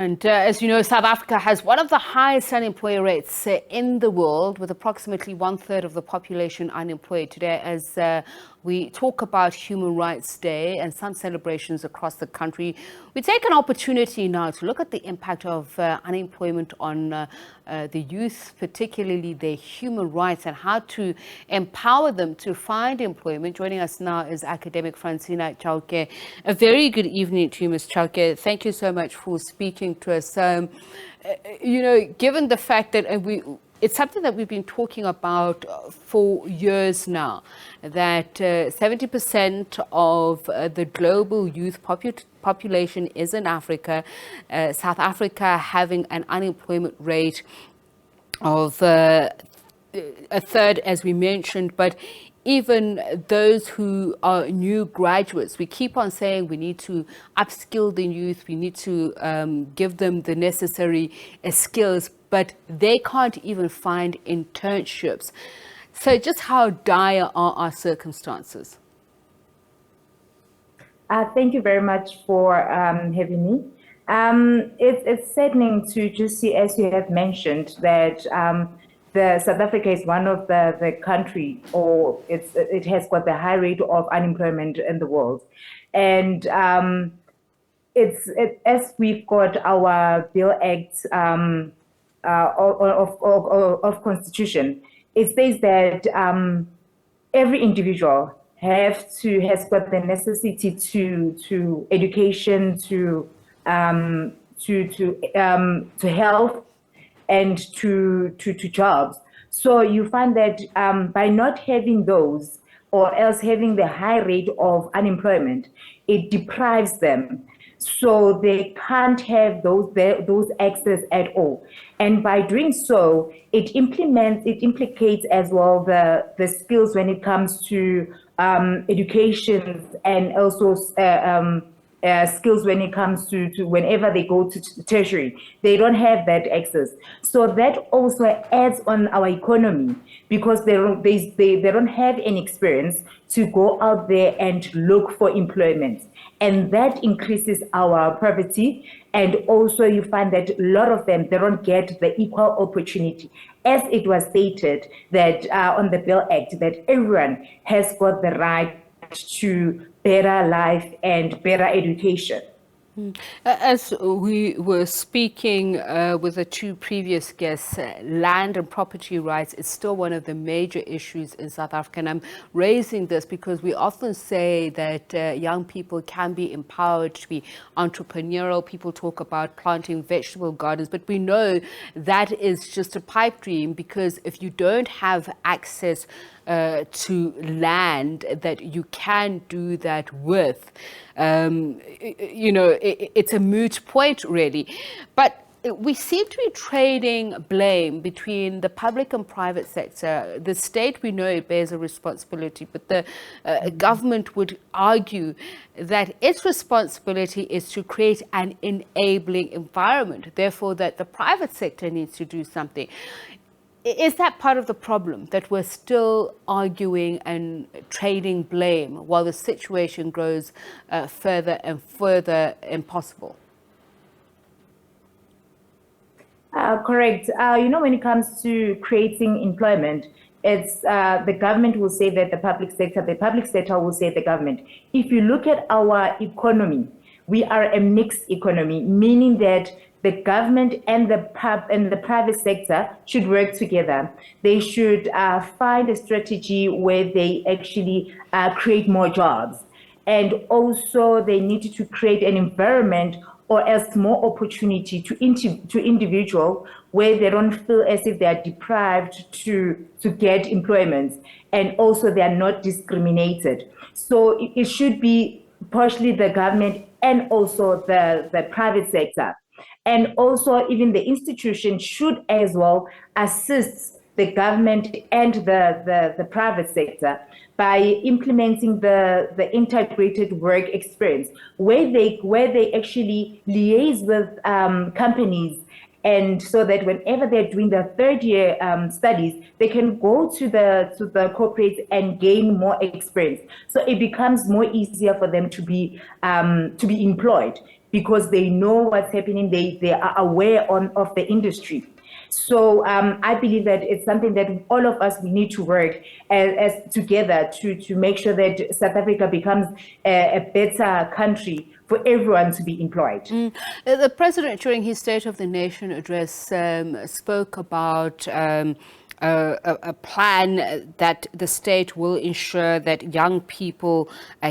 And as you know, South Africa has one of the highest unemployment rates in the world, with approximately one-third of the population unemployed. Today, as we talk about Human Rights Day and some celebrations across the country, we take an opportunity now to look at the impact of unemployment on the youth, particularly their human rights, and how to empower them to find employment. Joining us now is academic Francinah Chauke. A very good evening to you, Ms. Chauke. Thank you so much for speaking to us. Given the fact that it's something that we've been talking about for years now, that 70% of the global youth population is in Africa. South Africa having an unemployment rate of a third, as we mentioned, but even those who are new graduates, we keep on saying we need to upskill the youth, we need to give them the necessary skills, but they can't even find internships. So just how dire are our circumstances? Thank you very much for having me. It's saddening to just see, as you have mentioned, that South Africa is one of the country, or it has got the high rate of unemployment in the world. And as we've got our Bill Act of Constitution, it says that every individual has got the necessity to education, to health, and to jobs. So you find that by not having those, or else having the high rate of unemployment, it deprives them. So they can't have those access at all. And by doing so, it implicates as well the skills when it comes to education, and also skills when it comes to whenever they go to tertiary, they don't have that access. So that also adds on our economy, because they don't have any experience to go out there and look for employment. And that increases our poverty. And also you find that a lot of them, they don't get the equal opportunity. As it was stated that on the Bill Act, that everyone has got the right to better life and better education. As we were speaking with the two previous guests, land and property rights is still one of the major issues in South Africa. And I'm raising this because we often say that young people can be empowered to be entrepreneurial. People talk about planting vegetable gardens, but we know that is just a pipe dream, because if you don't have access to land that you can do that with, it's a moot point, really. But we seem to be trading blame between the public and private sector. The state, we know, it bears a responsibility, but the government would argue that its responsibility is to create an enabling environment, therefore that the private sector needs to do something. Is that part of the problem, that we're still arguing and trading blame while the situation grows further and further impossible? Correct. When it comes to creating employment, it's the government will say that the public sector will say the government. If you look at our economy, we are a mixed economy, meaning that the government and the private sector should work together. They should find a strategy where they actually create more jobs. And also they need to create an environment, or else more opportunity to individual, where they don't feel as if they are deprived to get employment, and also they are not discriminated. So it should be partially the government and also the private sector. And also even the institution should as well assist the government and the private sector by implementing the integrated work experience, where they actually liaise with companies, and so that whenever they're doing their third year studies, they can go to the corporates and gain more experience. So it becomes more easier for them to be employed. because they know what's happening. They are aware of the industry. So I believe that it's something that all of us we need to work as together to make sure that South Africa becomes a better country for everyone to be employed. The president, during his State of the Nation address, spoke about a plan that the state will ensure that young people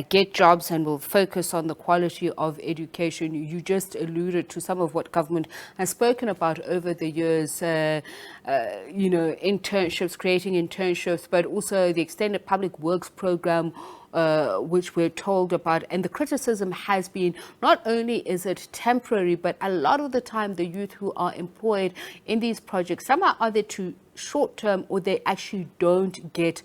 get jobs and will focus on the quality of education. You just alluded to some of what government has spoken about over the years, internships, creating internships, but also the extended public works program, which we're told about. And the criticism has been, not only is it temporary, but a lot of the time the youth who are employed in these projects, some are either too short term or they actually don't get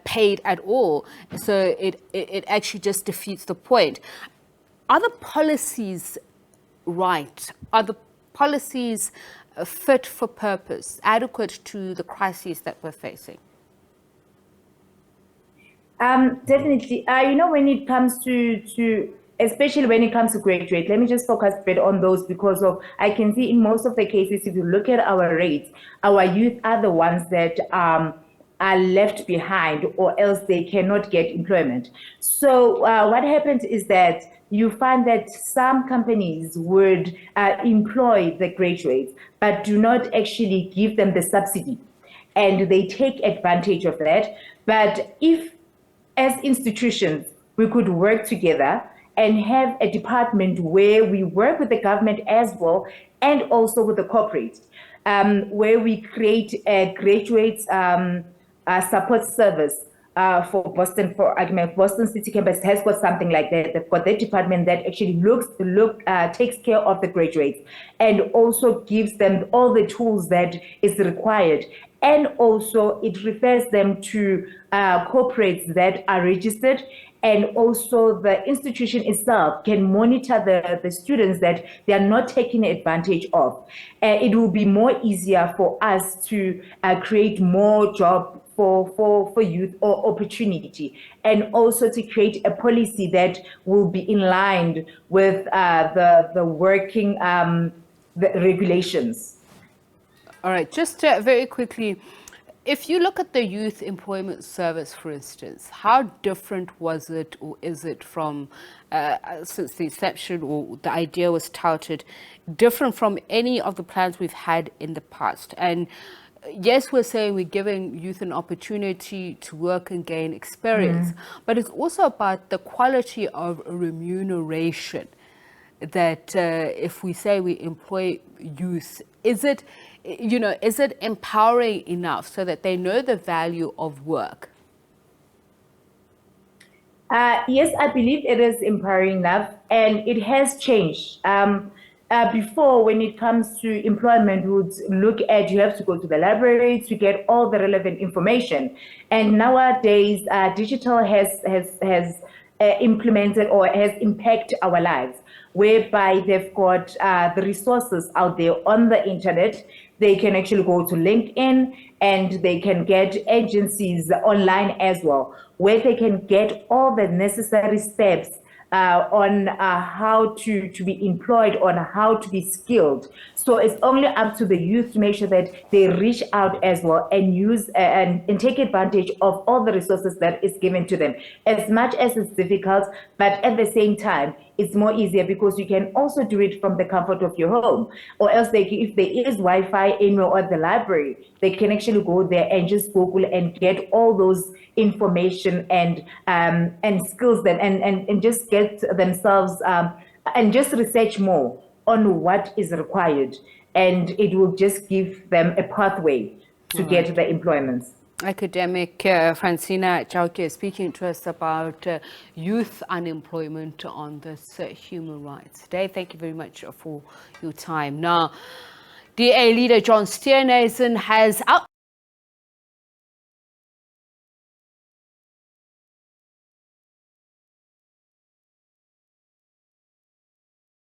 paid at all. So it actually just defeats the point. Are the policies right? Are the policies fit for purpose, adequate to the crises that we're facing? Definitely. When it comes to especially when it comes to graduate, let me just focus a bit on those, because I can see in most of the cases, if you look at our rates, our youth are the ones that are left behind, or else they cannot get employment. So what happens is that you find that some companies would employ the graduates, but do not actually give them the subsidy, and they take advantage of that. But if, as institutions, we could work together and have a department where we work with the government as well, and also with the corporate, where we create a graduate support service for Boston. For argument, Boston City Campus has got something like that. They've got that department that actually takes care of the graduates, and also gives them all the tools that is required. And also it refers them to corporates that are registered, and also the institution itself can monitor the students that they are not taking advantage of. It will be more easier for us to create more jobs for youth, or opportunity, and also to create a policy that will be in line with the working the regulations. All right, just very quickly, if you look at the Youth Employment Service, for instance, how different was it, or is it from since the inception, or the idea was touted, different from any of the plans we've had in the past? And yes, we're saying we're giving youth an opportunity to work and gain experience, but it's also about the quality of remuneration. That if we say we employ youth, is it empowering enough so that they know the value of work? Yes, I believe it is empowering enough, and it has changed. Before, when it comes to employment, we would look at, you have to go to the library to get all the relevant information. And nowadays, digital has implemented, or has impacted our lives, whereby they've got the resources out there on the internet. They can actually go to LinkedIn, and they can get agencies online as well, where they can get all the necessary steps on how to be employed, on how to be skilled. So it's only up to the youth to make sure that they reach out as well, and use and take advantage of all the resources that is given to them. As much as it's difficult, but at the same time, it's more easier, because you can also do it from the comfort of your home. Or else if there is Wi-Fi anywhere at the library, they can actually go there and just Google and get all those information and skills, that and just get themselves and just research more on what is required, and it will just give them a pathway to get the employment. Academic Francinah Chauke speaking to us about youth unemployment on this Human Rights Day. Thank you very much for your time. Now, DA leader John Steenhuisen has out